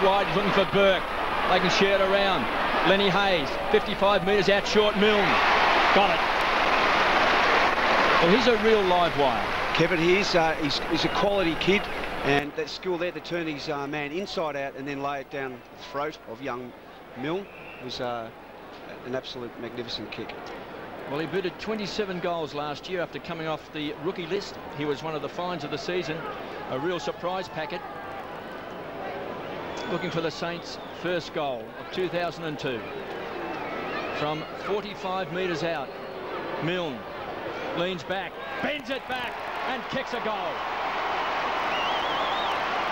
Wide, he's looking for Burke. They can share it around. Lenny Hayes, 55 metres out short, Milne. Got it. Well, he's a real live wire. Kevin, he's a quality kid, and that skill there to turn his man inside out and then lay it down the throat of young Milne was an absolute magnificent kick. Well, he booted 27 goals last year after coming off the rookie list. He was one of the finds of the season. A real surprise packet. Looking for the Saints' first goal of 2002. From 45 metres out, Milne leans back, bends it back, and kicks a goal.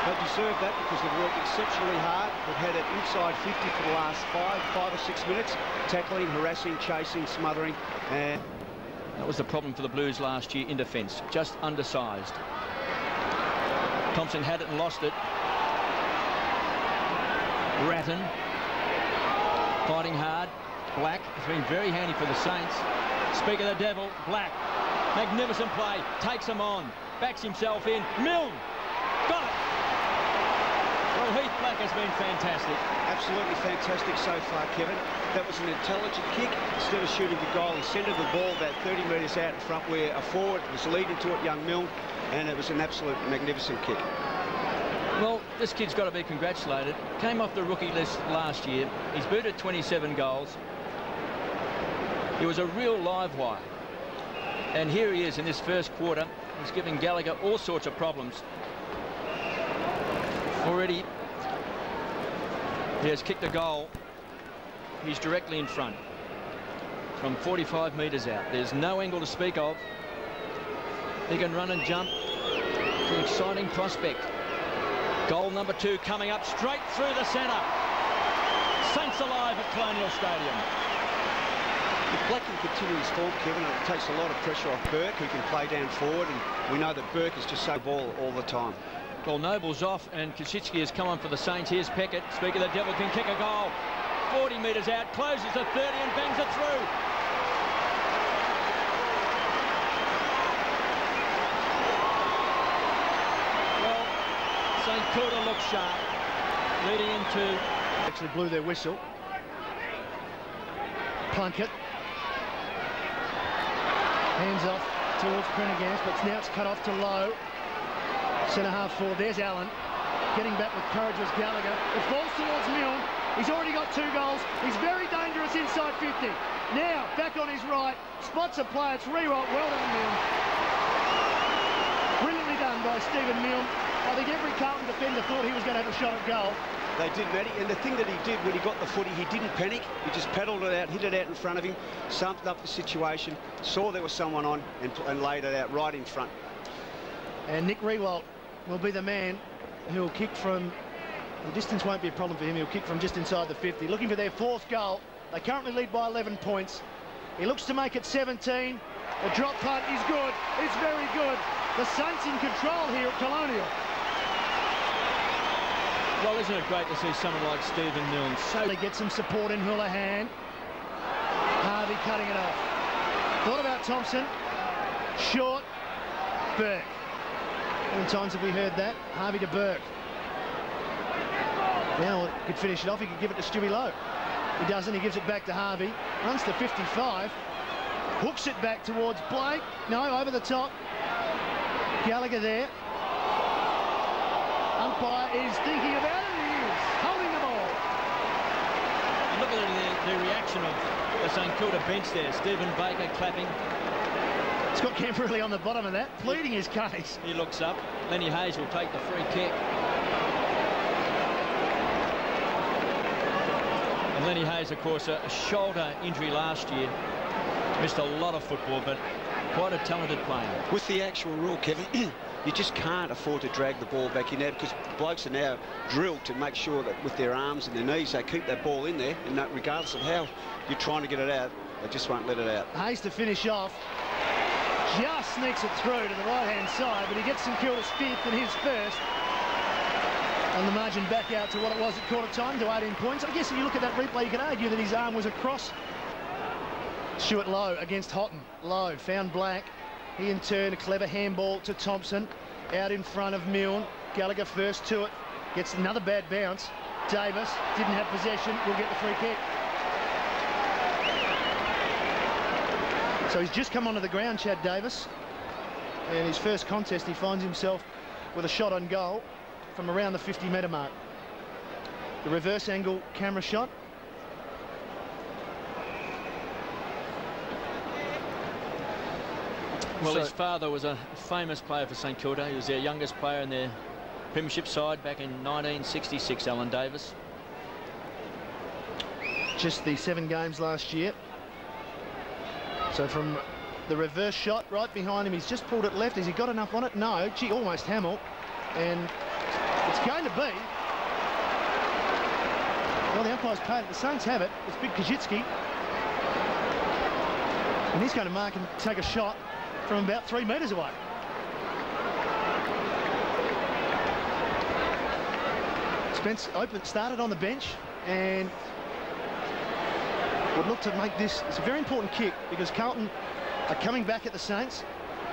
They deserve that because they've worked exceptionally hard. They've had it inside 50 for the last 5 or 6 minutes. Tackling, harassing, chasing, smothering. And that was the problem for the Blues last year in defence. Just undersized. Thompson had it and lost it. Ratton fighting hard. Black has been very handy for the Saints. Speak of the devil, Black. Magnificent play. Takes him on. Backs himself in. Milne. Got it. Well, Heath Black has been fantastic. Absolutely fantastic so far, Kevin. That was an intelligent kick. Instead of shooting the goal, he centred the ball about 30 metres out in front where a forward was leading to it, young Milne, and it was an absolute magnificent kick. Well, this kid's got to be congratulated. Came off the rookie list last year. He's booted 27 goals. He was a real live wire. And here he is in this first quarter. He's giving Gallagher all sorts of problems. Already, he has kicked a goal. He's directly in front from 45 metres out. There's no angle to speak of. He can run and jump. It's an exciting prospect. Goal number 2 coming up straight through the centre. Saints alive at Colonial Stadium. If Black can continue his form, Kevin, it takes a lot of pressure off Burke, who can play down forward, and we know that Burke is just so ball all the time. Well, Noble's off, and Kosicki has come on for the Saints. Here's Peckett. Speak of the devil, can kick a goal. 40 metres out, closes to 30 and bangs it through. Well, St.Kilda looks sharp, leading into... Actually blew their whistle. Plunkett. Hands off towards Prendergast, but now it's cut off to Lowe. Centre half forward. There's Allen. Getting back with courage was Gallagher. It falls towards Milne. He's already got 2 goals. He's very dangerous inside 50. Now, back on his right. Spots a play. It's rewrite. Well done, Milne. Brilliantly done by Stephen Milne. I think every Carlton defender thought he was going to have a shot at goal. They did, Matty, and the thing that he did when he got the footy, he didn't panic. He just paddled it out, hit it out in front of him, summed up the situation, saw there was someone on, and laid it out right in front. And Nick Riewoldt will be the man who'll kick from... The distance won't be a problem for him. He'll kick from just inside the 50. Looking for their 4th goal. They currently lead by 11 points. He looks to make it 17. The drop punt is good. It's very good. The Saints in control here at Colonial. Well, isn't it great to see someone like Stephen Milne? So they get some support in Houlihan. Harvey cutting it off. Thought about Thompson. Short. Burke. How many times have we heard that? Harvey to Burke. Now he could finish it off. He could give it to Stewie Lowe. He doesn't. He gives it back to Harvey. Runs to 55. Hooks it back towards Blake. No, over the top. Gallagher there. Umpire is thinking about it. He is holding the ball. Look at the reaction of the St Kilda bench there. Stephen Baker clapping. Scott Camperley on the bottom of that, pleading his case. He looks up. Lenny Hayes will take the free kick. And Lenny Hayes, of course, a shoulder injury last year. Missed a lot of football, but quite a talented player. With the actual rule, Kevin, you just can't afford to drag the ball back in there because blokes are now drilled to make sure that with their arms and their knees they keep that ball in there, and that regardless of how you're trying to get it out, they just won't let it out. Hayes to finish off. Just sneaks it through to the right-hand side, but he gets St Kilda's 5th and his 1st. And the margin back out to what it was at quarter time, to 18 points. I guess if you look at that replay, you can argue that his arm was across. Stuart Lowe against Houghton. Lowe found Black. He in turn, a clever handball to Thompson. Out in front of Milne. Gallagher first to it. Gets another bad bounce. Davis didn't have possession, will get the free kick. So he's just come onto the ground, Chad Davis. And his first contest, he finds himself with a shot on goal from around the 50-metre mark. The reverse angle camera shot. Well, his father was a famous player for St Kilda. He was their youngest player in their premiership side back in 1966, Alan Davis. Just the 7 games last year. So from the reverse shot right behind him, he's just pulled it left. Has he got enough on it? No. Gee, almost Hamill. And it's going to be. Well, the umpire's paid it. The Saints have it. It's Big Kajitsky. And he's going to mark and take a shot from about 3 metres away. Spence started on the bench and would look to make this. It's a very important kick because Carlton are coming back at the Saints,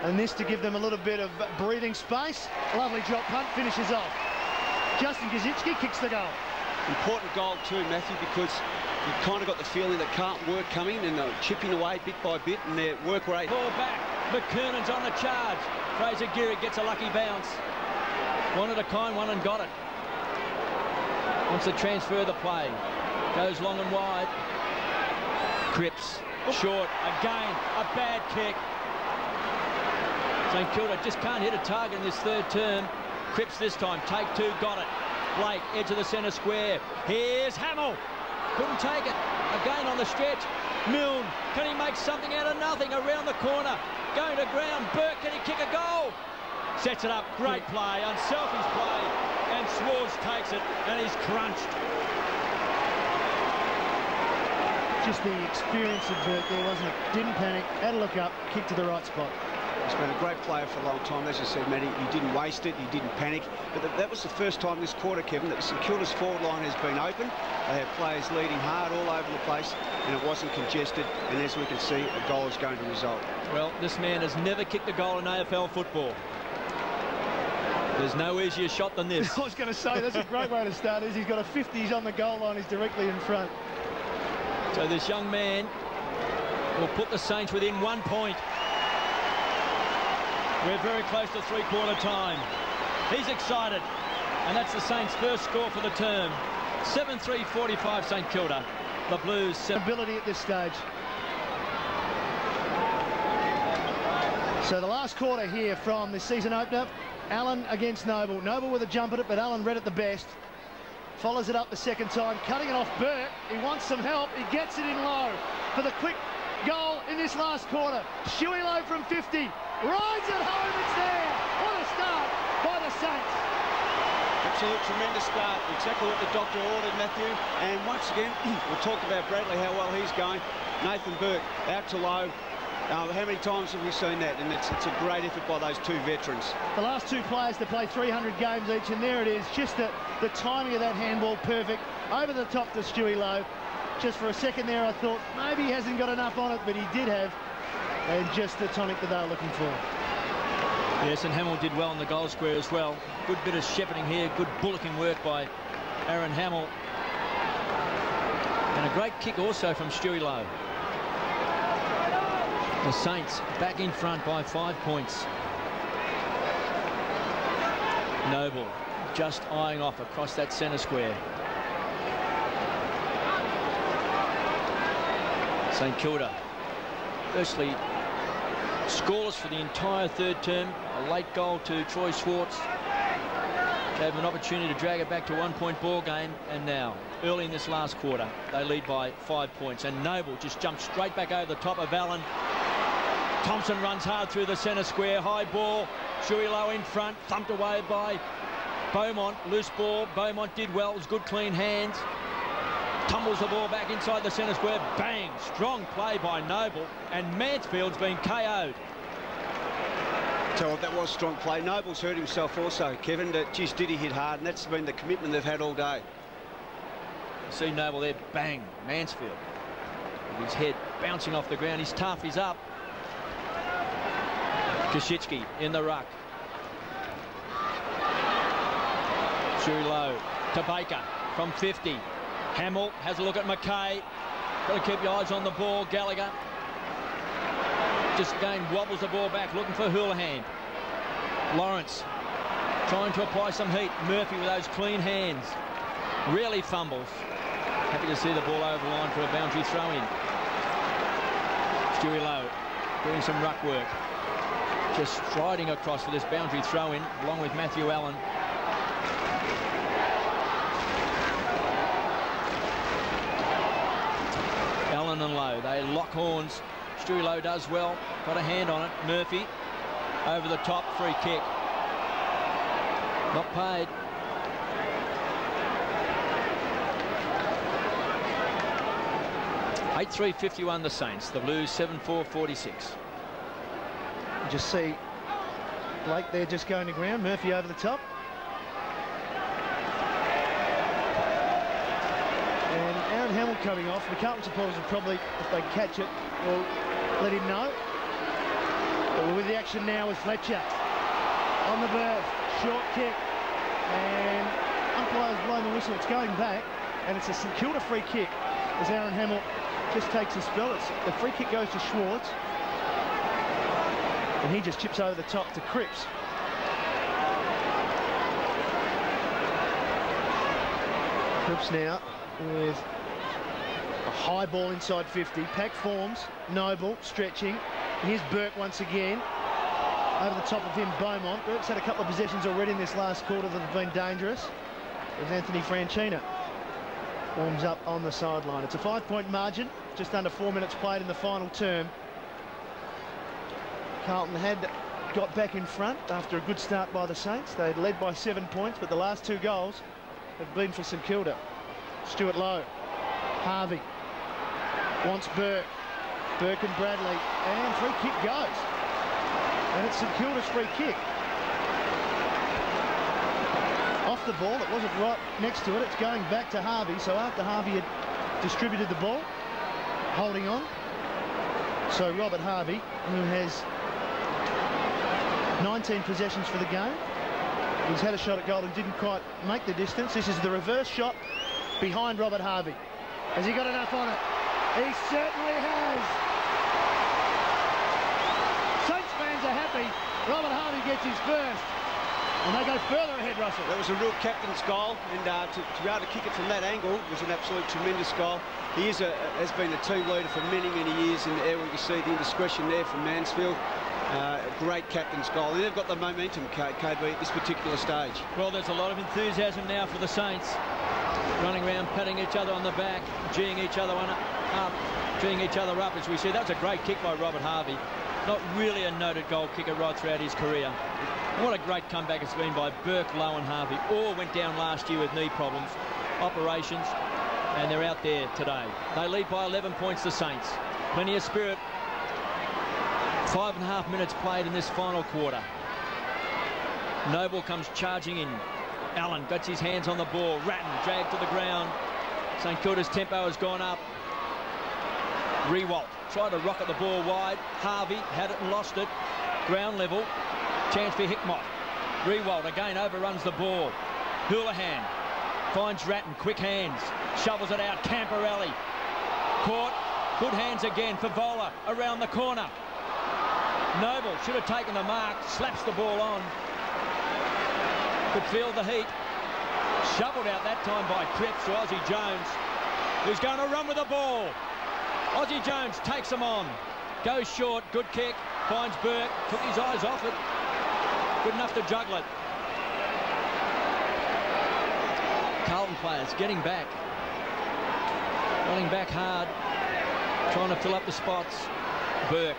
and this to give them a little bit of breathing space. Lovely drop punt, finishes off. Justin Kazitsky kicks the goal. Important goal too, Matthew, because you've kind of got the feeling that Carlton were coming and they're chipping away bit by bit, and their work rate. Ball back. McKernan's on the charge. Fraser Geary gets a lucky bounce. Wanted a kind one and got it. Wants to transfer the play. Goes long and wide. Cripps. Short. Again. A bad kick. St Kilda just can't hit a target in this third term. Cripps this time. Take 2. Got it. Blake. Edge of the centre square. Here's Hamill. Couldn't take it. Again on the stretch. Milne. Can he make something out of nothing? Around the corner. Going to ground. Burke. Can he kick a goal? Sets it up. Great play. Unselfish play. And Swartz takes it. And he's crunched. Just the experience of Burke there, wasn't it? Didn't panic. Had a look up. Kicked to the right spot. He's been a great player for a long time. As you said, Matty, he didn't waste it. He didn't panic. But that was the first time this quarter, Kevin, that St Kilda's forward line has been open. They have players leading hard all over the place, and it wasn't congested. And as we can see, a goal is going to result. Well, this man has never kicked a goal in AFL football. There's no easier shot than this. I was going to say, that's a great way to start. He's got a 50, he's on the goal line, he's directly in front. So this young man will put the Saints within 1 point. We're very close to three-quarter time. He's excited, and that's the Saints' first score for the term. 7-3-45 St Kilda. The Blues. Ability at this stage. So the last quarter here from the season opener. Allen against Noble. Noble with a jump at it, but Allen read it the best. Follows it up the second time, cutting it off Burke. He wants some help. He gets it in low for the quick goal in this last quarter. Shuey Low from 50. Rides it home. It's there. What a start by the Saints. Absolute tremendous start. Exactly what the doctor ordered, Matthew. And once again, we talked about Bradley, how well he's going. Nathan Burke out to low. How many times have we seen that? And it's a great effort by those 2 veterans. The last 2 players to play 300 games each, and there it is. Just the timing of that handball, perfect. Over the top to Stewie Lowe. Just for a second there, I thought maybe he hasn't got enough on it, but he did have. And just the tonic that they were looking for. Yes, and Hamill did well in the goal square as well. Good bit of shepherding here. Good bullocking work by Aaron Hamill. And a great kick also from Stewie Lowe. The Saints back in front by 5 points. Noble just eyeing off across that centre square. St Kilda firstly scoreless for the entire third term. A late goal to Troy Swartz gave them an opportunity to drag it back to 1 point ball game, and now early in this last quarter they lead by 5 points, and Noble just jumps straight back over the top of Allen. Thompson runs hard through the centre square. High ball. Shuey Low in front. Thumped away by Beaumont. Loose ball. Beaumont did well. It was good, clean hands. Tumbles the ball back inside the centre square. Bang! Strong play by Noble. And Mansfield's been KO'd. So that was strong play. Noble's hurt himself also, Kevin. Geez, did he hit hard? And that's been the commitment they've had all day. You see Noble there. Bang! Mansfield. With his head bouncing off the ground. He's tough. He's up. Koschitzky in the ruck. Shuey Low to Baker. from 50. Hamill has a look at McKay. Got to keep your eyes on the ball. Gallagher just again wobbles the ball back, looking for Houlihan. Lawrence trying to apply some heat. Murphy with those clean hands. Really fumbles. Happy to see the ball over the line for a boundary throw-in. Stewie Lowe doing some ruck work. Just striding across for this boundary throw-in, along with Matthew Allen. Allen and Lowe, they lock horns. Stewie Lowe does well, got a hand on it. Murphy over the top, free kick. Not paid. (8-3-51) the Saints. The Blues 7-4-46. You just see Blake there just going to ground. Murphy over the top. And Aaron Hamill coming off. The Carlton supporters will probably, if they catch it, will let him know. But we're with the action now with Fletcher. On the berth. Short kick. And umpire's blown the whistle. It's going back. And it's a St Kilda free kick as Aaron Hamill just takes a spell. The free kick goes to Schwartz. And he just chips over the top to Cripps. Cripps now with a high ball inside 50. Pack forms. Noble stretching. Here's Burke once again. Over the top of him, Beaumont. Burke's had a couple of possessions already in this last quarter that have been dangerous. There's Anthony Franchina. Warms up on the sideline. It's a 5-point margin. Just under 4 minutes played in the final term. Carlton had got back in front after a good start by the Saints. They'd led by 7 points, but the last 2 goals had been for St Kilda. Stuart Lowe. Harvey. Wants Burke. Burke and Bradley. And free kick goes. And it's St Kilda's free kick. Off the ball. It wasn't right next to it. It's going back to Harvey. So after Harvey had distributed the ball, holding on. So Robert Harvey, who has 19 possessions for the game. He's had a shot at goal and didn't quite make the distance. This is the reverse shot behind Robert Harvey. Has he got enough on it? He certainly has. Saints fans are happy. Robert Harvey gets his first. And they go further ahead, Russell. That was a real captain's goal, and to be able to kick it from that angle was an absolute tremendous goal. He has been a team leader for many, many years in the air. We can see the indiscretion there from Mansfield. A great captain's goal. And they've got the momentum, KB, at this particular stage. Well, there's a lot of enthusiasm now for the Saints. Running around, patting each other on the back, geeing each other up, geeing each other up, as we see. That's a great kick by Robert Harvey. Not really a noted goal kicker right throughout his career. What a great comeback it's been by Burke, Lowe and Harvey. All went down last year with knee problems, operations, and they're out there today. They lead by 11 points, the Saints. Plenty of spirit. 5.5 minutes played in this final quarter. Noble comes charging in. Allen gets his hands on the ball. Ratton dragged to the ground. St Kilda's tempo has gone up. Rewalt tried to rocket the ball wide. Harvey had it and lost it. Ground level. Chance for Hickmott. Rewalt again overruns the ball. Houlihan finds Ratton. Quick hands. Shovels it out. Camporelli. Caught. Good hands again for Vola around the corner. Noble should have taken the mark. Slaps the ball on. Could feel the heat. Shoveled out that time by Cripps to Ozzie Jones, who's going to run with the ball. Ozzie Jones takes him on. Goes short. Good kick. Finds Burke. Took his eyes off it. Good enough to juggle it. Carlton players getting back. Running back hard. Trying to fill up the spots. Burke.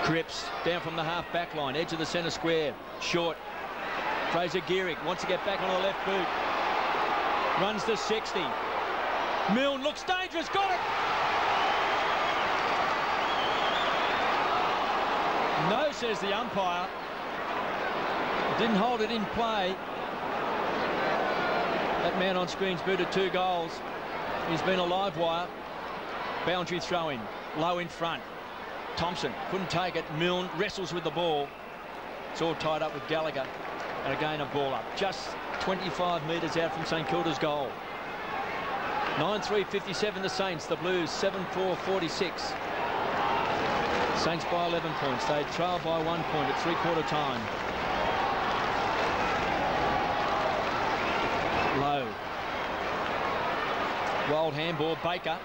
Cripps down from the half-back line. Edge of the centre square. Short. Fraser Gehrig wants to get back on the left boot. Runs to 60. Milne looks dangerous. Got it! No, says the umpire. Didn't hold it in play. That man on screen's booted 2 goals. He's been a live wire. Boundary throw-in. Low in front. Thompson couldn't take it. Milne wrestles with the ball. It's all tied up with Gallagher. And again, a ball up. Just 25 metres out from St Kilda's goal. 9-3-57 the Saints. The Blues 7-4-46. Saints by 11 points. They trail by 1 point at three-quarter time. Low. Wild handball. Baker.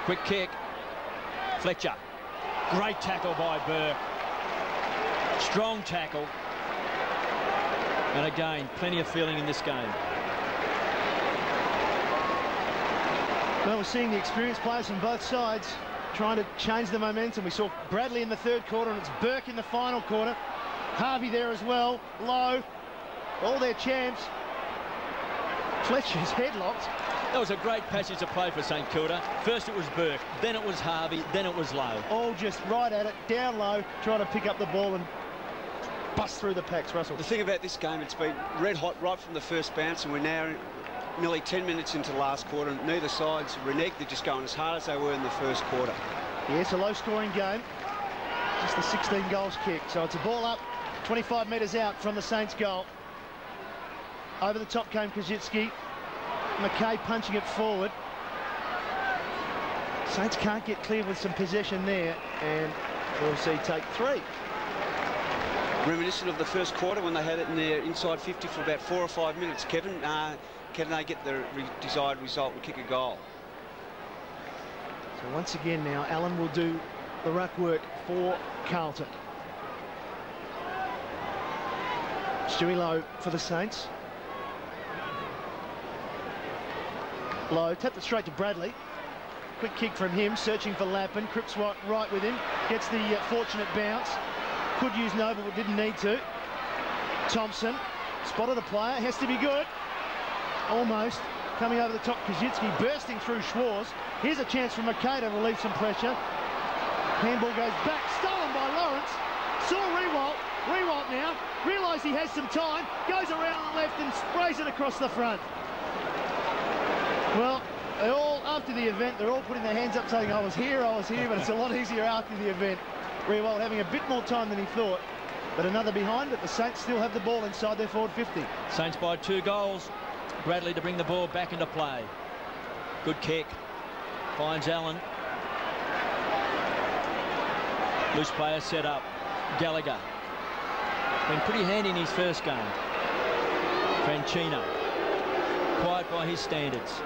Quick kick. Fletcher. Great tackle by Burke. Strong tackle. And again, plenty of feeling in this game. Well, we're seeing the experienced players on both sides trying to change the momentum. We saw Bradley in the third quarter, and it's Burke in the final quarter. Harvey there as well. Low. All their champs. Fletcher's headlocked. That was a great passage of play for St Kilda. First it was Burke, then it was Harvey, then it was Low. All just right at it, down low, trying to pick up the ball and bust through the packs, Russell. The thing about this game, it's been red hot right from the first bounce, and we're now nearly 10 minutes into the last quarter, and neither side's reneged. They're just going as hard as they were in the first quarter. Yeah, it's a low-scoring game. Just the 16 goals kicked. So it's a ball up, 25 metres out from the Saints' goal. Over the top came Kazitsky. McKay punching it forward. Saints can't get clear with some possession there, and we'll see take 3. Reminiscent of the first quarter when they had it in their inside 50 for about 4 or 5 minutes. Kevin, can they get the desired result and kick a goal? So once again now, Allen will do the ruck work for Carlton. Stewie Low for the Saints. Low, tapped it straight to Bradley. Quick kick from him, searching for Lappin. Cripps right with him. Gets the fortunate bounce. Could use Noble, but didn't need to. Thompson spotted a player. Has to be good. Almost. Coming over the top, Kazitsky bursting through Schwarz. Here's a chance for McKay to relieve some pressure. Handball goes back. Stolen by Lawrence. Saw Rewalt. Rewalt now. Realised he has some time. Goes around on the left and sprays it across the front. Well, they all, after the event, they're all putting their hands up saying, I was here, but it's a lot easier after the event. Rewalt having a bit more time than he thought, but another behind, but the Saints still have the ball inside their forward 50. Saints by 2 goals. Bradley to bring the ball back into play. Good kick. Finds Allen. Loose player set up. Gallagher. Been pretty handy in his first game. Franchino. Quiet by his standards.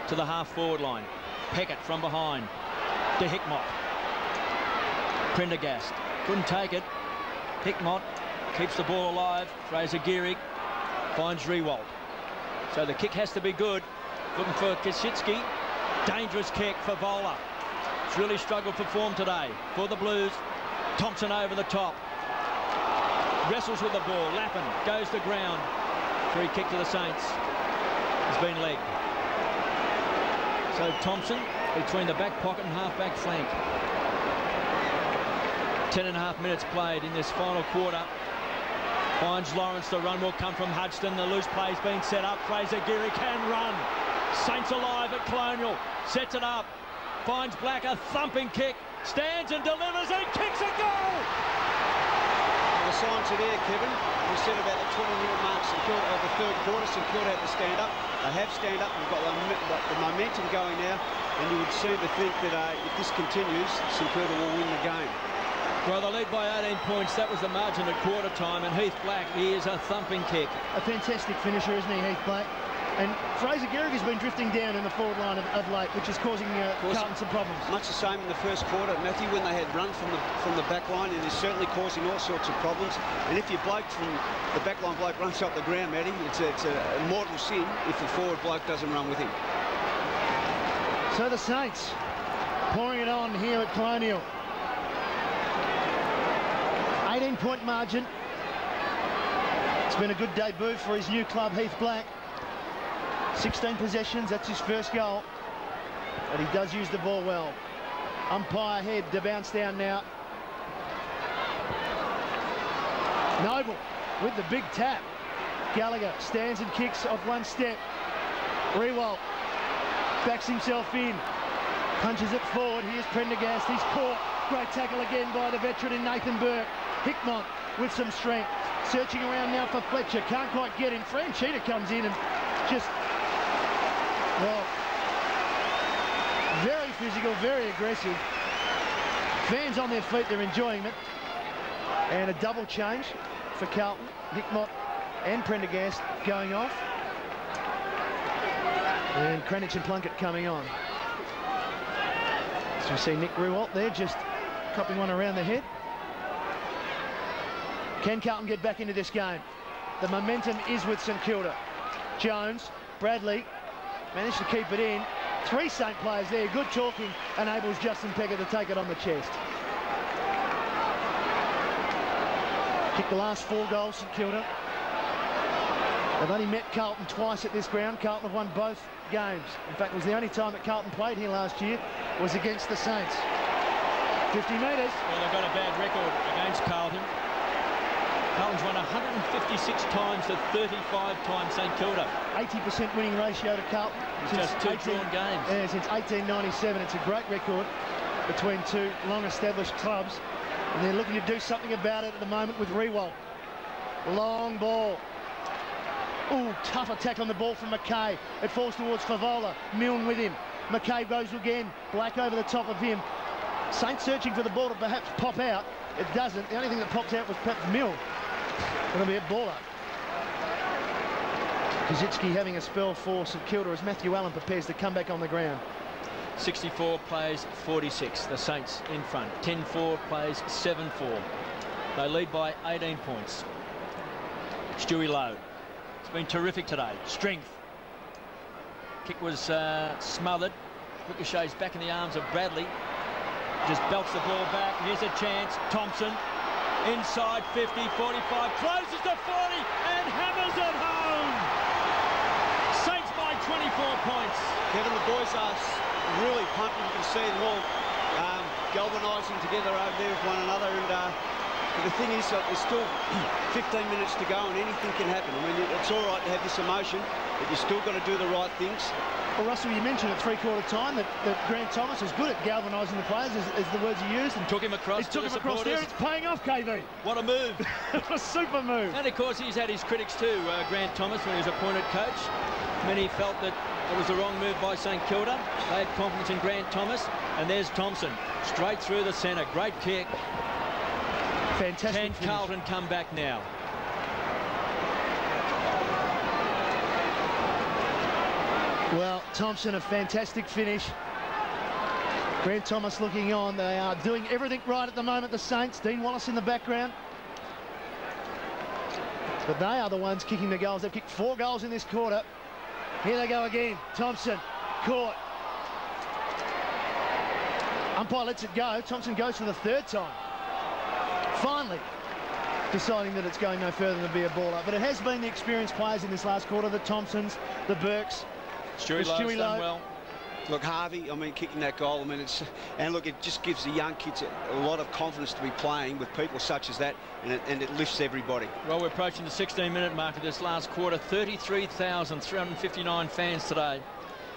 To the half-forward line. Peckett from behind. To Hickmott. Prendergast. Couldn't take it. Hickmott keeps the ball alive. Fraser Gehrig finds Rewalt. So the kick has to be good. Looking for Koschitzky. Dangerous kick for Vola. It's really struggled for form today for the Blues. Thompson over the top. Wrestles with the ball. Lappin goes to ground. Free kick to the Saints. Has been legged. So Thompson between the back pocket and half-back flank. 10.5 minutes played in this final quarter. Finds Lawrence. The run will come from Hudson. The loose play's been set up. Fraser Gehrig can run. Saints alive at Colonial. Sets it up. Finds Black. A thumping kick. Stands and delivers and kicks a goal. The signs are there, Kevin. We said about the 20-minute mark of the third quarter. St Kilda had to stand up. They have stand up. We've got the momentum going now, and you would seem to think that if this continues, St Kilda will win the game. Well, they lead by 18 points. That was the margin at quarter time, and Heath Black, he is a thumping kick. A fantastic finisher, isn't he, Heath Black? And Fraser Gehrig has been drifting down in the forward line of late, which is causing Carlton some problems. Much the same in the first quarter, Matthew, when they had run from the back line, and is certainly causing all sorts of problems. And if your bloke from the back line bloke runs up the ground, Matty, it's a mortal sin if the forward bloke doesn't run with him. So the Saints pouring it on here at Colonial. 18-point margin. It's been a good debut for his new club, Heath Black. 16 possessions, that's his first goal. But he does use the ball well. Umpire head to bounce down now. Noble with the big tap. Gallagher stands and kicks off one step. Rewalt backs himself in. Punches it forward. Here's Prendergast. He's caught. Great tackle again by the veteran in Nathan Burke. Hickmott with some strength. searching around now for Fletcher. Can't quite get him. Franchita comes in and just, well, very physical, very aggressive. Fans on their feet, they're enjoying it. And a double change for Carlton. Hickmott and Prendergast going off. And Cranich and Plunkett coming on. So we see Nick Rewalt there just copping one around the head. Can Carlton get back into this game? The momentum is with St Kilda. Jones, Bradley managed to keep it in. 3 Saint players there. Good talking enables Justin Pegger to take it on the chest. Kicked the last 4 goals, St Kilda. They've only met Carlton twice at this ground. Carlton have won both games. In fact, it was the only time that Carlton played here last year was against the Saints. 50 metres. Well, they've got a bad record against Carlton. Carlton's won 156 times to 35 times St Kilda. 80% winning ratio to Carlton. Just 2 drawn games. Yeah, since 1897. It's a great record between 2 long-established clubs. And they're looking to do something about it at the moment with Rewalt. Long ball. Ooh, tough attack on the ball from McKay. It falls towards Favola. Milne with him. McKay goes again. Black over the top of him. Saints searching for the ball to perhaps pop out. It doesn't. The only thing that pops out was perhaps Milne. It'll be a ball up. Kazitsky having a spell for St Kilda as Matthew Allen prepares to come back on the ground. 64 plays 46. The Saints in front. 10-4 plays 7-4. They lead by 18 points. Stewie Lowe. It's been terrific today. Strength. Kick was smothered. Ricochets back in the arms of Bradley. Just belts the ball back. Here's a chance. Thompson. Inside 50, 45, closes to 40 and hammers it home. Saints by 24 points. Kevin, the boys are really pumped. You can see them all galvanising together over there with one another. And the thing is that there's still 15 minutes to go and anything can happen. I mean, it's all right to have this emotion, but you've still got to do the right things. Well, Russell, you mentioned at 3/4 time that GrantThomas is good at galvanising the players, is the words you used. And took him across. He took him across there. It's paying off, KV. What a move! A super move. And of course, he's had his critics too. GrantThomas, when he was appointed coach, many felt that it was the wrong move by St Kilda. They had confidence in GrantThomas, and there's Thompson straight through the centre. Great kick. Fantastic. Can Carlton come back now? Well, Thompson, a fantastic finish. GrantThomas looking on. They are doing everything right at the moment, the Saints. Dean Wallace in the background. But they are the ones kicking the goals. They've kicked 4 goals in this quarter. Here they go again. Thompson, caught. Umpire lets it go. Thompson goes for the 3rd time. Finally deciding that it's going no further than be a ball up. But it has been the experienced players in this last quarter, the Thompsons, the Burks. Stewie Lowe's done well. Look, Harvey, I mean, kicking that goal, I mean, and look, it just gives the young kids a lot of confidence to be playing with people such as that, and it lifts everybody. Well, we're approaching the 16-minute mark of this last quarter. 33,359 fans today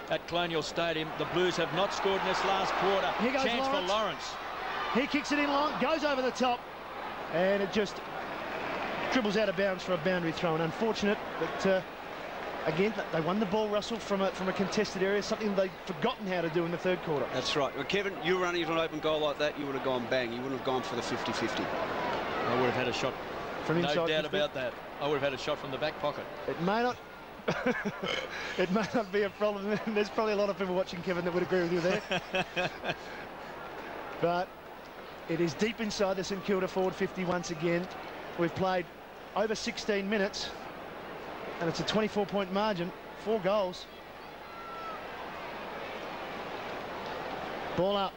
at Colonial Stadium. The Blues have not scored in this last quarter. Here goes Chance Lawrence. for Lawrence. He kicks it in long, goes over the top, and it just dribbles out of bounds for a boundary throw. And unfortunate, but again, they won the ball, Russell, from a contested area, something they'd forgotten how to do in the 3rd quarter. That's right. Well, Kevin, you were running an open goal like that, you would have gone bang. You wouldn't have gone for the 50-50. I would have had a shot. From inside. No doubt about that. I would have had a shot from the back pocket. It may not. It may not be a problem. There's probably a lot of people watching, Kevin, that would agree with you there. But it is deep inside the St Kilda forward 50 once again. We've played over 16 minutes. And it's a 24-point margin, 4 goals. Ball up.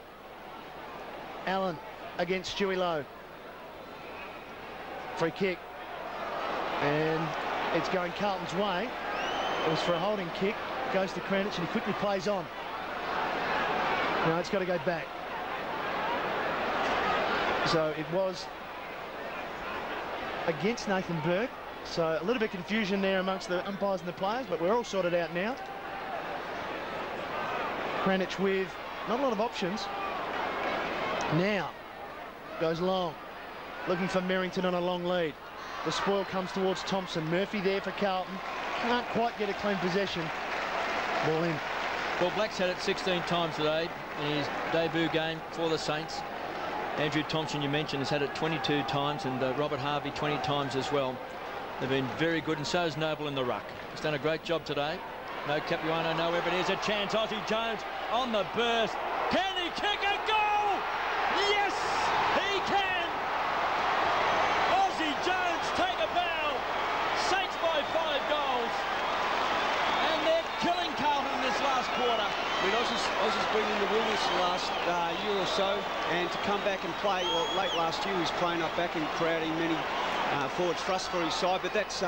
Allen against Stewie Lowe. Free kick. And it's going Carlton's way. It was for a holding kick. Goes to Cranich and he quickly plays on. No, it's got to go back. So it was against Nathan Burke. So a little bit of confusion there amongst the umpires and the players, but we're all sorted out now. Cranich with not a lot of options. Now goes long, looking for Merrington on a long lead. The spoil comes towards Thompson. Murphy there for Carlton. Can't quite get a clean possession. Ball in. Well, Black's had it 16 times today in his debut game for the Saints. Andrew Thompson, you mentioned, has had it 22 times, and Robert Harvey 20 times as well. They've been very good, and so is Noble in the ruck. He's done a great job today. No Capuano, no Everett. Here's a chance. Ozzie Jones on the burst. Can he kick a goal? Yes, he can. Ozzie Jones take a bow. Saints by 5 goals. And they're killing Carlton in this last quarter. Aussie's been in the wilderness the last year or so, and to come back and play, well, late last year he was playing up back and creating many forward thrusts for his side, but that's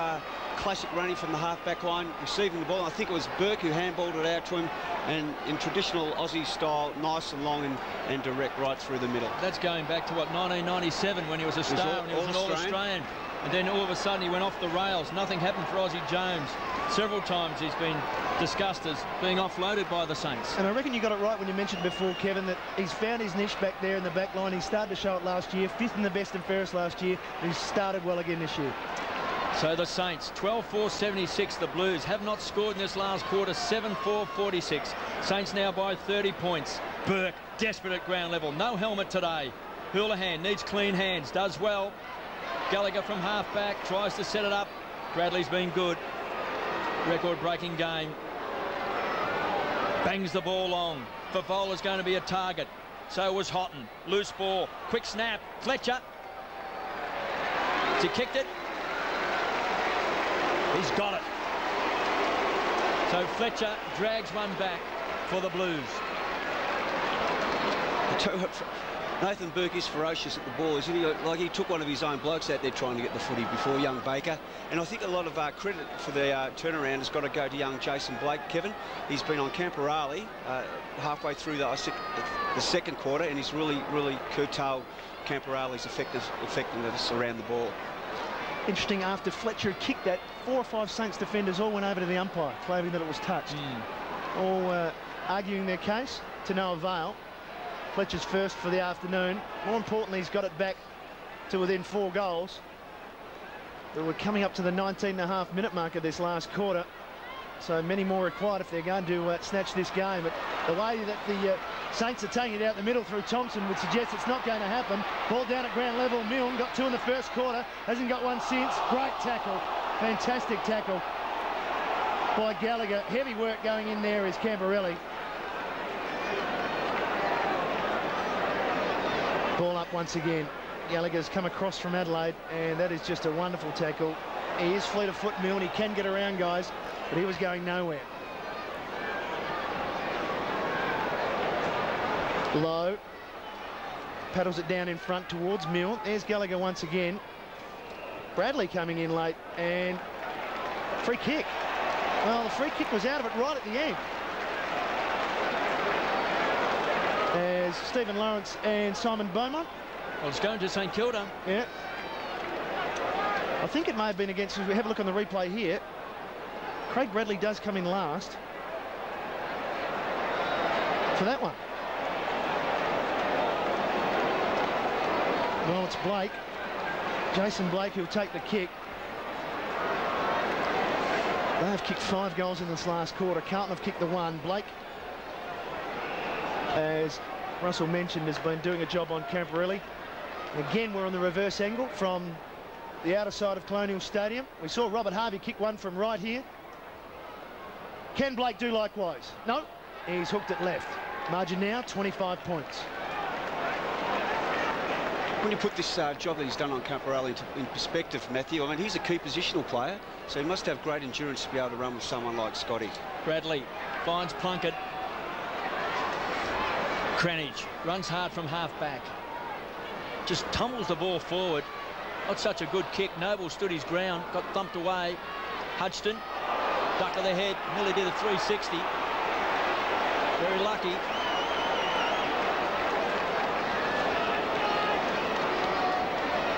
classic running from the half-back line, receiving the ball. I think it was Burke who handballed it out to him, and in traditional Aussie style, nice and long and direct right through the middle. That's going back to, what, 1997, when he was a star, and he was an All-Australian. And then all of a sudden he went off the rails. Nothing happened for Ozzie Jones. Several times he's been discussed as being offloaded by the Saints. And I reckon you got it right when you mentioned before, Kevin, that he's found his niche back there in the back line. He started to show it last year, 5th in the best and fairest last year, and he's started well again this year. So the Saints, 12-4-76. The Blues have not scored in this last quarter, 7-4-46. Saints now by 30 points. Burke, desperate at ground level. No helmet today. Houlihan needs clean hands, does well. Gallagher from half-back, tries to set it up. Bradley's been good. Record-breaking game. Bangs the ball long. Favola's going to be a target. So was Houghton. Loose ball. Quick snap. Fletcher. Has he kicked it? He's got it. So Fletcher drags one back for the Blues. I tell you what, Nathan Burke is ferocious at the ball, isn't he? Like, he took one of his own blokes out there trying to get the footy before young Baker. And I think a lot of credit for the turnaround has got to go to young Jason Blake, Kevin. He's been on Camperali halfway through the second quarter, and he's really curtailed Camperali's effectiveness around the ball. Interesting, after Fletcher had kicked that, 4 or 5 Saints defenders all went over to the umpire, claiming that it was touched. All arguing their case to no avail. Fletcher's first for the afternoon. More importantly, he's got it back to within 4 goals. But we're coming up to the 19.5-minute mark of this last quarter. So many more required if they're going to snatch this game. But the way that the Saints are taking it out the middle through Thompson would suggest it's not going to happen. Ball down at ground level. Milne got 2 in the first quarter. Hasn't got one since. Great tackle. Fantastic tackle by Gallagher. Heavy work going in there is Camperelli. Ball up once again. Gallagher's come across from Adelaide, and that is just a wonderful tackle. He is fleet of foot, Milne. He can get around guys, but he was going nowhere. Low. Paddles it down in front towards Milne. There's Gallagher once again. Bradley coming in late, and free kick. Well, the free kick was out of it right at the end, as Stephen Lawrence and Simon Beaumont. Well, it's going to St. Kilda. Yeah. I think it may have been against, if we have a look on the replay here, Craig Bradley does come in last for that one. Well, it's Blake. Jason Blake who'll take the kick. They have kicked 5 goals in this last quarter. Carlton have kicked the 1. Blake, as Russell mentioned, has been doing a job on Camperelli. Again, we're on the reverse angle from the outer side of Colonial Stadium. We saw Robert Harvey kick one from right here. Can Blake do likewise? No, he's hooked it left. Margin now 25 points. When you put this job that he's done on Camperelli in perspective, Matthew, I mean, he's a key positional player, so he must have great endurance to be able to run with someone like Scotty. Bradley finds Plunkett. Cranage runs hard from half-back. Just tumbles the ball forward. Not such a good kick. Noble stood his ground, got thumped away. Hudson, duck of the head, nearly did a 360. Very lucky.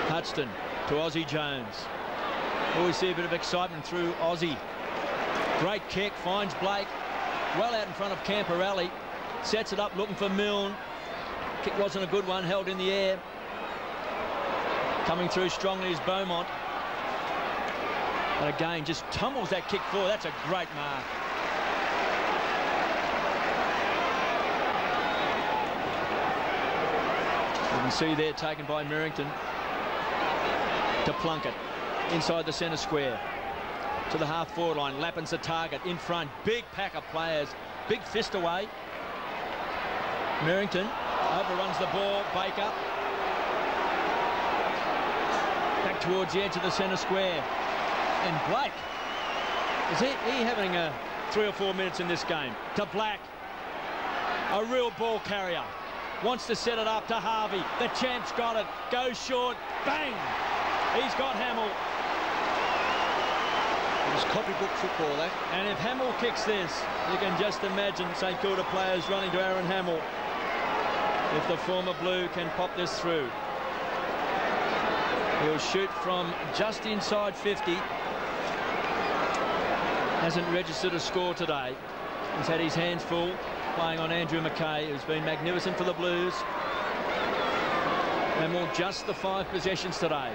Hudson to Ozzie Jones. Always see a bit of excitement through Ozzie. Great kick, finds Blake. Well out in front of Camperelli. Sets it up, looking for Milne. Kick wasn't a good one, held in the air. Coming through strongly is Beaumont. And again, just tumbles that kick forward. That's a great mark. You can see there, taken by Merrington to Plunkett inside the centre square to the half-forward line. Lappin's the target in front. Big pack of players. Big fist away. Merrington overruns the ball. Baker back towards the edge of the centre square. And Blake, is he having 3 or 4 minutes in this game? To Black, a real ball carrier. Wants to set it up to Harvey. The champ's got it. Goes short. Bang! He's got Hamill. It was copybook football, that. And if Hamill kicks this, you can just imagine St Kilda players running to Aaron Hamill. If the former Blue can pop this through. He'll shoot from just inside 50. Hasn't registered a score today. He's had his hands full playing on Andrew McKay, who's been magnificent for the Blues. Hamill just the 5 possessions today.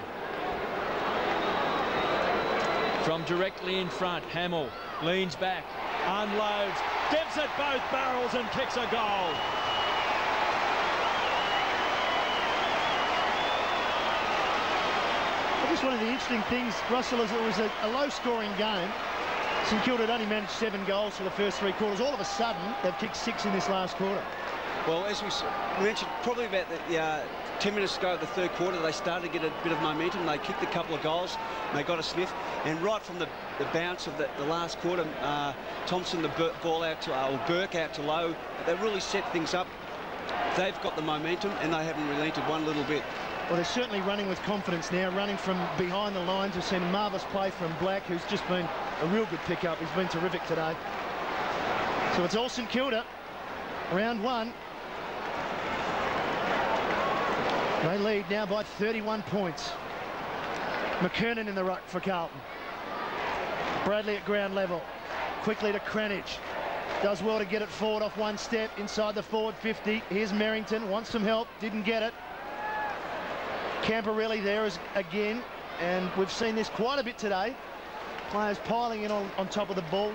From directly in front, Hamill leans back, unloads, gives it both barrels and kicks a goal. Just one of the interesting things, Russell, is it was a low-scoring game. St Kilda had only managed 7 goals for the first 3 quarters. All of a sudden, they've kicked 6 in this last quarter. Well, as we mentioned, probably about 10 minutes ago, the 3rd quarter, they started to get a bit of momentum. They kicked a couple of goals. They got a sniff. And right from the bounce of the last quarter, Thompson, the ball out to, or Burke out to Lowe, they really set things up. They've got the momentum, and they haven't relented one little bit. Well, they're certainly running with confidence now, running from behind the lines. We've seen a marvellous play from Black, who's just been a real good pickup. He's been terrific today. So it's all St Kilda, round 1. They lead now by 31 points. McKernan in the ruck for Carlton. Bradley at ground level. Quickly to Cranage. Does well to get it forward off 1 step inside the forward 50. Here's Merrington, wants some help, didn't get it. Camporelli there is again, and we've seen this quite a bit today. Players piling in on top of the ball,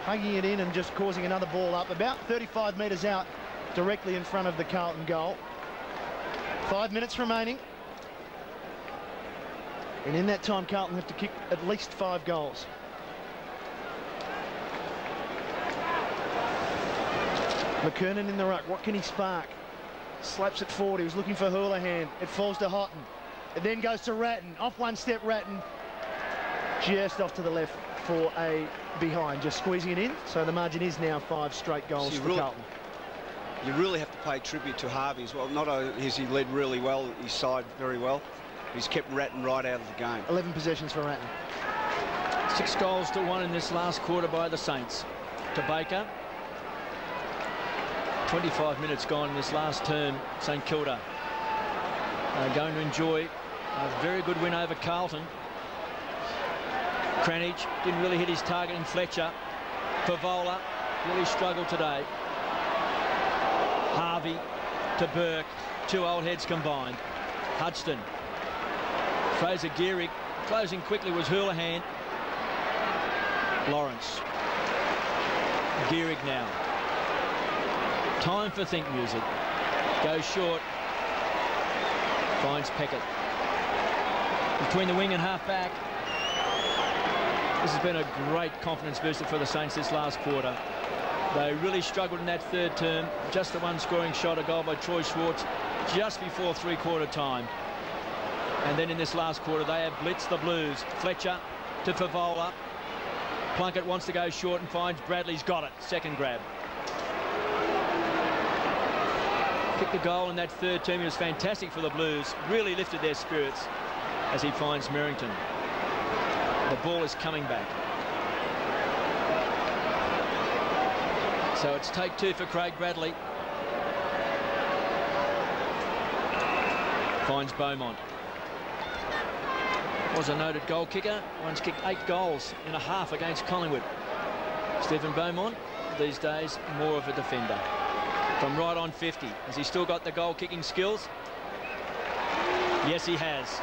hugging it in and just causing another ball up about 35 metres out, directly in front of the Carlton goal. 5 minutes remaining. And in that time, Carlton have to kick at least 5 goals. McKernan in the ruck. What can he spark? Slaps it forward. He was looking for Houlihan. It falls to Houghton. It then goes to Ratton. Off 1 step, Ratton. Just off to the left for a behind. Just squeezing it in. So the margin is now 5 straight goals for Carlton. You really have to pay tribute to Harvey as well. Not only has he led really well, his side very well, he's kept Ratton right out of the game. 11 possessions for Ratton. 6 goals to 1 in this last quarter by the Saints. To Baker. 25 minutes gone in this last term. St Kilda are going to enjoy a very good win over Carlton. Cranage didn't really hit his target in Fletcher. Favola really struggled today. Harvey to Burke. 2 old heads combined. Hudson. Fraser Gehrig. Closing quickly was Houlihan. Lawrence. Gehrig now. Time for think music. Goes short. Finds Peckett. Between the wing and half back. This has been a great confidence booster for the Saints this last quarter. They really struggled in that 3rd term. Just the 1 scoring shot, a goal by Troy Schwartz just before 3/4 time. And then in this last quarter, they have blitzed the Blues. Fletcher to Favola. Plunkett wants to go short and finds Bradley's got it. 2nd grab. Kicked the goal in that 3rd term. He was fantastic for the Blues. Really lifted their spirits as he finds Merrington. The ball is coming back. So it's take 2 for Craig Bradley. Finds Beaumont. Was a noted goal kicker. Once kicked 8 goals in a half against Collingwood. Stephen Beaumont, these days, more of a defender. From right on 50. Has he still got the goal kicking skills? Yes, he has.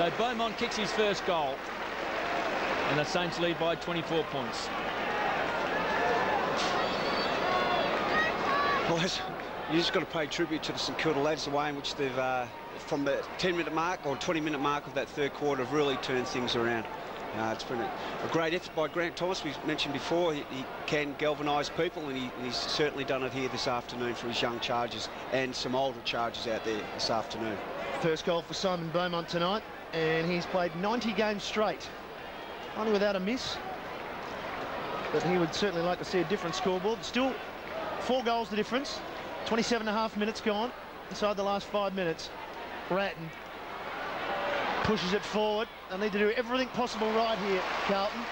So Beaumont kicks his first goal, and the Saints lead by 24 points. Well, you just got to pay tribute to the St Kilda lads, the way in which they've, from the 10-minute mark or 20-minute mark of that third quarter, have really turned things around. It's been a great effort by GrantThomas. We mentioned before he can galvanise people, and he's certainly done it here this afternoon for his young chargers and some older chargers out there this afternoon. First goal for Simon Beaumont tonight, and he's played 90 games straight, only without a miss. But he would certainly like to see a different scoreboard. Still 4 goals the difference. 27.5 minutes gone inside the last 5 minutes. Ratton pushes it forward. They need to do everything possible right here, Carlton.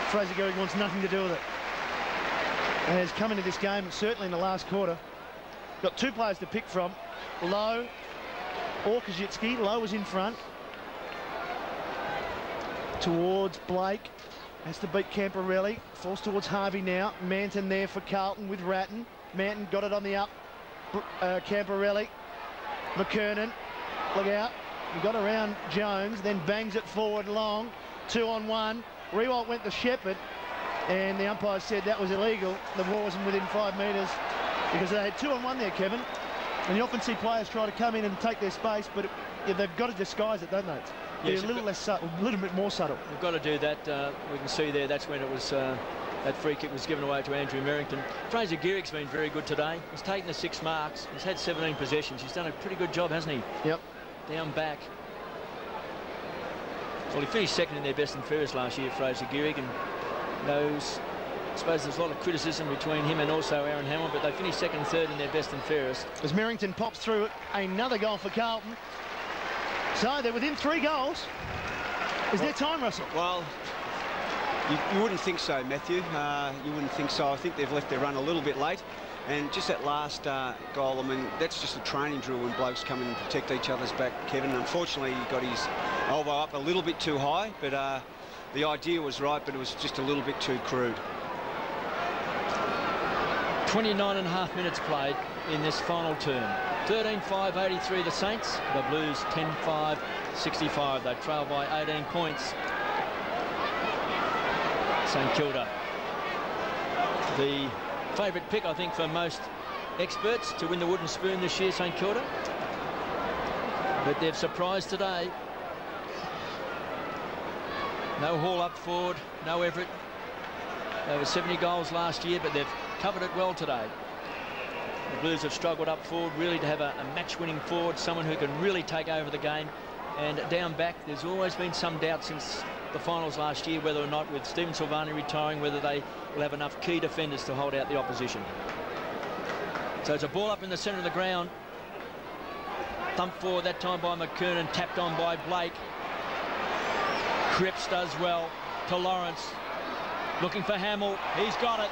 Fraser Gehrig wants nothing to do with it. And has come into this game, certainly in the last quarter. Got 2 players to pick from. Lowe or Kajitsky. Lowe was in front. Towards Blake. Has to beat Camporelli. Falls towards Harvey now. Manton there for Carlton with Ratton. Manton got it on the up. Camporelli. McKernan. Look out. He got around Jones, then bangs it forward long. 2-on-1. Rewalt went to Shepherd, and the umpire said that was illegal. The ball wasn't within 5 metres because they had 2-on-1 there, Kevin. And you often see players try to come in and take their space, but they've got to disguise it, don't they? Yes, a little less subtle, a little bit more subtle. We've got to do that. We can see there, that's when it was that free kick was given away to Andrew Merrington. Fraser Gehrig's been very good today. He's taken the 6 marks. He's had 17 possessions. He's done a pretty good job, hasn't he? Yep. Down back. Well, he finished second in their best and fairest last year, Fraser Gehrig, and those, I suppose there's a lot of criticism between him and also Aaron Hamill, but they finished second and third in their best and fairest. As Merrington pops through it, another goal for Carlton. So they're within 3 goals. Is there time, Russell? Well, you wouldn't think so, Matthew. You wouldn't think so. I think they've left their run a little bit late. And just that last goal, I mean, that's just a training drill when blokes come in and protect each other's back, Kevin. Unfortunately, he got his elbow up a little bit too high, but the idea was right, but it was just a little bit too crude. 29.5 minutes played in this final term. 13-5-83 the Saints. The Blues 10-5-65. They trail by 18 points. St Kilda, the favourite pick, I think, for most experts to win the wooden spoon this year, St Kilda. But they've surprised today. No Hall up forward, no Everett. Over 70 goals last year, but they've covered it well today. The Blues have struggled up forward, really to have a match-winning forward, someone who can really take over the game. And down back, there's always been some doubt since the finals last year, whether or not, with Stephen Silvani retiring, whether they will have enough key defenders to hold out the opposition. So it's a ball up in the centre of the ground. Thumped forward that time by McKernan, tapped on by Blake. Cripps does well to Lawrence. Looking for Hamill. He's got it.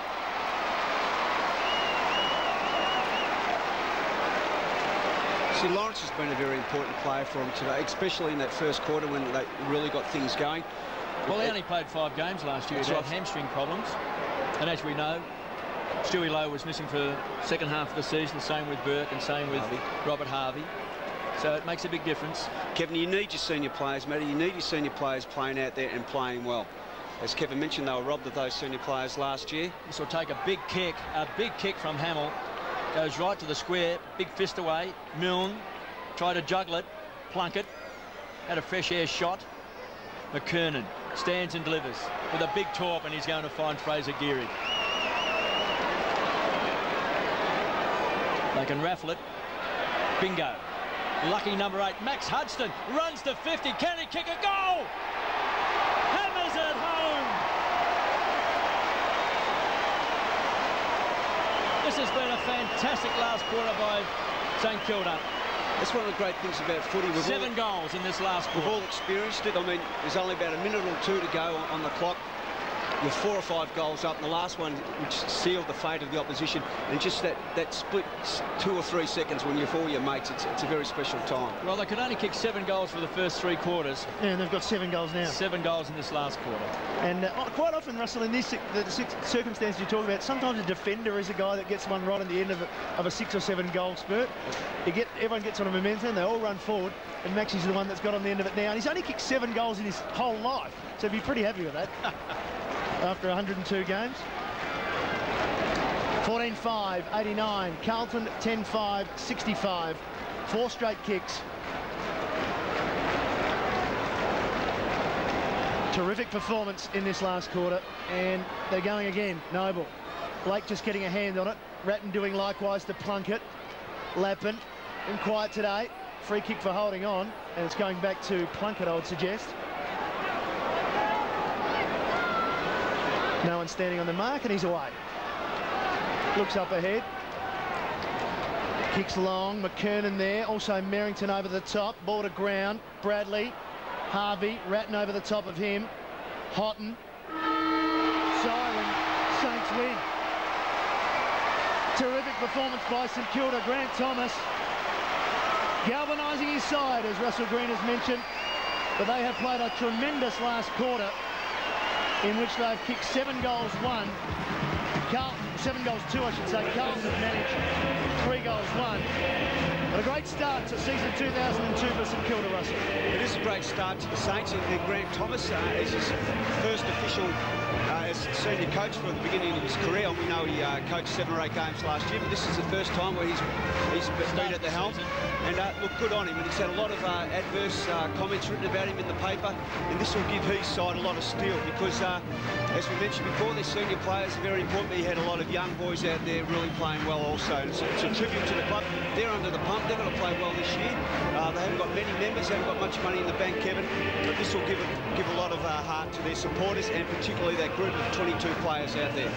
See, Lawrence has been a very important player for him today, especially in that first quarter when they really got things going. Well, he only played 5 games last year. He had hamstring problems. And as we know, Stewie Lowe was missing for the second half of the season, same with Burke and same with Robert Harvey. So it makes a big difference. Kevin, you need your senior players, Matty. You need your senior players playing out there and playing well. As Kevin mentioned, they were robbed of those senior players last year. This will take a big kick from Hamill. Goes right to the square, big fist away. Milne tried to juggle it, Plunkett had a fresh air shot. McKernan stands and delivers with a big torp, and he's going to find Fraser Gehrig. They can raffle it. Bingo. Lucky number 8, Max Hudson, runs to 50. Can he kick a goal? Hammers it home. This has been a fantastic last quarter by St Kilda. That's one of the great things about footy. 7 goals in this last quarter. We've all experienced it. I mean, there's only about a minute or 2 to go on the clock. you're 4 or 5 goals up, and the last one which sealed the fate of the opposition, and just that split 2 or 3 seconds when you're for your mates, it's a very special time. Well, they could only kick 7 goals for the first 3 quarters. Yeah, and they've got 7 goals now. 7 goals in this last quarter. And quite often, Russell, in these the circumstances you talk about, sometimes a defender is a guy that gets one right at the end of a 6 or 7 goal spurt. Everyone gets on a momentum, they all run forward, and Maxie's the one that's got on the end of it now. And he's only kicked 7 goals in his whole life, so he'd be pretty happy with that after 102 games. 14-5, 89. Carlton 10-5, 65. 4 straight kicks. Terrific performance in this last quarter, and they're going again. Noble. Blake just getting a hand on it. Ratton doing likewise to Plunkett. Lappin, been quiet today. Free kick for holding on, and it's going back to Plunkett, I would suggest. No one standing on the mark, and he's away. Looks up ahead. Kicks long. McKernan there. Also Merrington over the top. Ball to ground. Bradley. Harvey. Ratton over the top of him. Houghton. Siren. Saints win. Terrific performance by St Kilda. GrantThomas galvanising his side, as Russell Green has mentioned. But they have played a tremendous last quarter, in which they've kicked 7 goals, 1. Carlton, 7 goals, 2, I should say. Carlton have managed 3 goals, 1. But a great start to season 2002 for St Kilda, Russell. It is a great start to the Saints, and GrantThomas is his first official as senior coach for the beginning of his career. We know he coached 7 or 8 games last year, but this is the first time where he's been at the helm. And look, good on him. And he's had a lot of adverse comments written about him in the paper, and this will give his side a lot of steel because, as we mentioned before, their senior players are very important. But he had a lot of young boys out there really playing well also. And it's a tribute to the club. They're under the pump. They're going to play well this year. They haven't got many members. They haven't got much money in the bank, Kevin. But this will give a lot of heart to their supporters, and particularly that group of 22 players out there.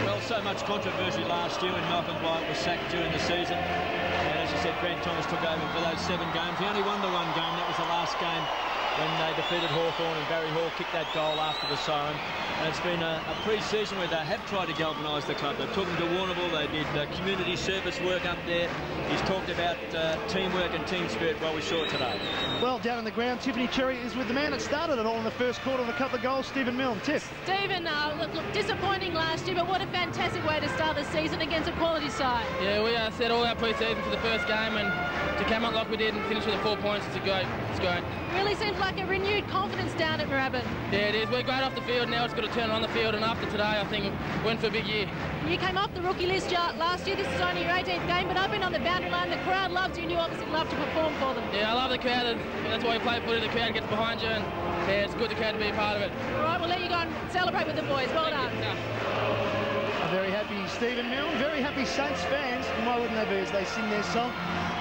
Well, so much controversy last year when Malcolm Blight was sacked during the season. And as you said, GrantThomas took over for those 7 games. He only won the 1 game. That was the last game when they defeated Hawthorn, and Barry Hall kicked that goal after the siren. And it's been a pre-season where they have tried to galvanise the club. They've took them to Warrnambool. They did community service work up there. He's talked about teamwork and team spirit. Well, we saw it today. Well, down on the ground, Tiffany Cherry is with the man that started it all in the first quarter with a couple of goals, Stephen Milne. Tiff. Stephen, look, disappointing last year, but what a fantastic way to start the season against a quality side. Yeah, we set all our pre-season for the first game, and to come out like we did and finish with the 4 points, it's great. Really seems like a renewed confidence down at Moorabbin. Yeah, it is. We're great off the field. Now it's got to turn on the field, and after today, I think we're in for a big year. You came off the rookie list last year. This is only your 18th game, but I've been on the boundary line. The crowd loves you, and you obviously love to perform for them. Yeah, I love the crowd, and that's why we play footy. The crowd gets behind you, and yeah, it's good the crowd to be a part of it. All right, we'll let you go and celebrate with the boys. Well done. A very happy Stephen Milne, very happy Saints fans, and why wouldn't they be as they sing their song?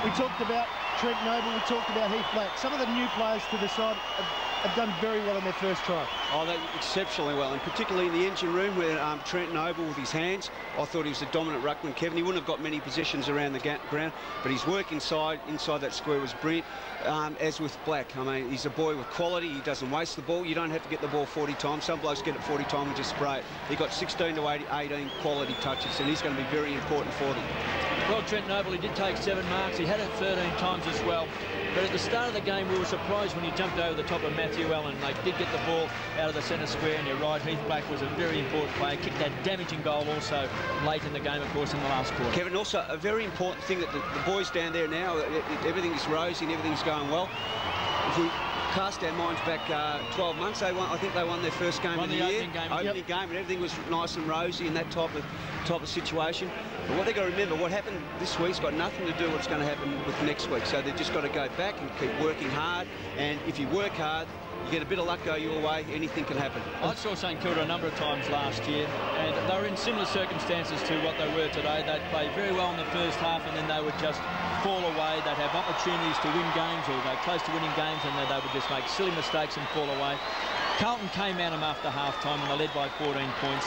We talked about Trent Noble, we talked about Heath Black. Some of the new players to the side have done very well in their first try. Oh, they exceptionally well, and particularly in the engine room where Trent Noble with his hands, I thought he was a dominant ruckman. Kevin, he wouldn't have got many positions around the ground, but his work inside that square was brilliant, as with Black. I mean, he's a boy with quality. He doesn't waste the ball. You don't have to get the ball 40 times. Some blokes get it 40 times and just spray it. He got 16 to 18 quality touches, and he's going to be very important for them. Well, Trent Noble, he did take 7 marks. He had it 13 times as well. But at the start of the game, we were surprised when he jumped over the top of Matthew Allen. They did get the ball out of the centre square, and you're right, Heath Black was a very important player. Kicked that damaging goal also late in the game, of course, in the last quarter. Kevin, also a very important thing that the boys down there now, everything is rosy and everything's going well. If we cast our minds back 12 months, I think they won their first game of the year. Opening game, and everything was nice and rosy in that type of situation. But what they've got to remember, what happened this week's got nothing to do with what's going to happen with next week. So they've just got to go back and keep working hard. And if you work hard, you get a bit of luck go your way, anything can happen. I saw St Kilda a number of times last year, and they were in similar circumstances to what they were today. They'd play very well in the first half, and then they would just fall away. They'd have opportunities to win games, or go close to winning games, and then they would just make silly mistakes and fall away. Carlton came at them after half-time, and they led by 14 points.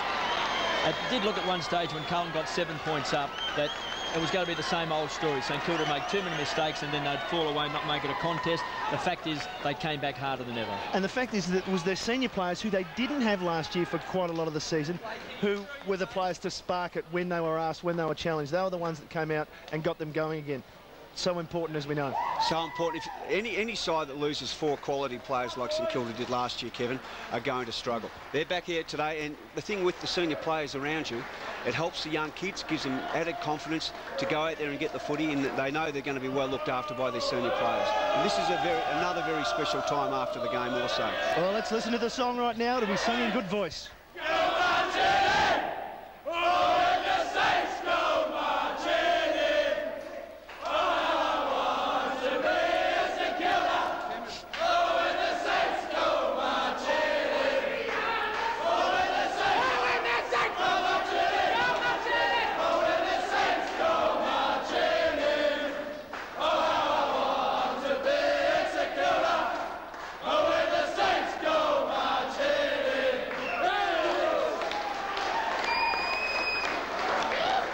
It did look at one stage when Carlton got 7 points up that it was going to be the same old story. St Kilda would make too many mistakes and then they'd fall away, not make it a contest. The fact is they came back harder than ever. And the fact is that it was their senior players who they didn't have last year for quite a lot of the season, who were the players to spark it when they were asked, when they were challenged. They were the ones that came out and got them going again. So important, as we know. So important. If any side that loses 4 quality players like St Kilda did last year, Kevin, are going to struggle. They're back here today, and the thing with the senior players around you, it helps the young kids, gives them added confidence to go out there and get the footy, and they know they're going to be well looked after by their senior players. And this is another very special time after the game also. Well, let's listen to the song right now. It'll be sung in good voice.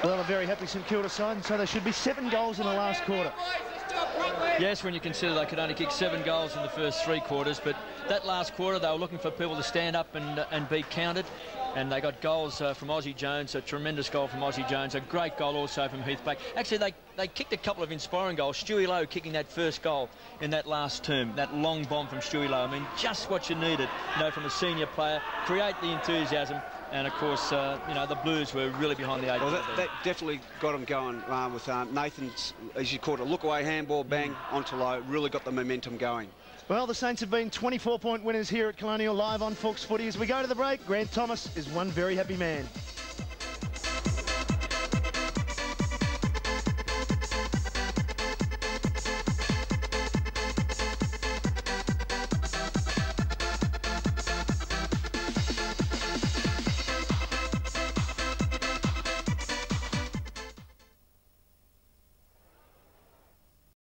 Well, a very happy St Kilda side, and so there should be 7 goals in the last quarter. Yes, when you consider they could only kick 7 goals in the first 3 quarters, but that last quarter they were looking for people to stand up and be counted, and they got goals from Aussie Jones, a tremendous goal from Aussie Jones, a great goal also from Heath Black. Actually, they kicked a couple of inspiring goals. Stewie Lowe kicking that first goal in that last term, that long bomb from Stewie Lowe. I mean, just what you needed, from a senior player, create the enthusiasm. And, of course, the Blues were really behind the 8. Well, that definitely got them going with Nathan's, as you called it, look-away handball, bang, onto Lowe, really got the momentum going. Well, the Saints have been 24-point winners here at Colonial, live on Fox Footy. As we go to the break, Grant Thomas is one very happy man.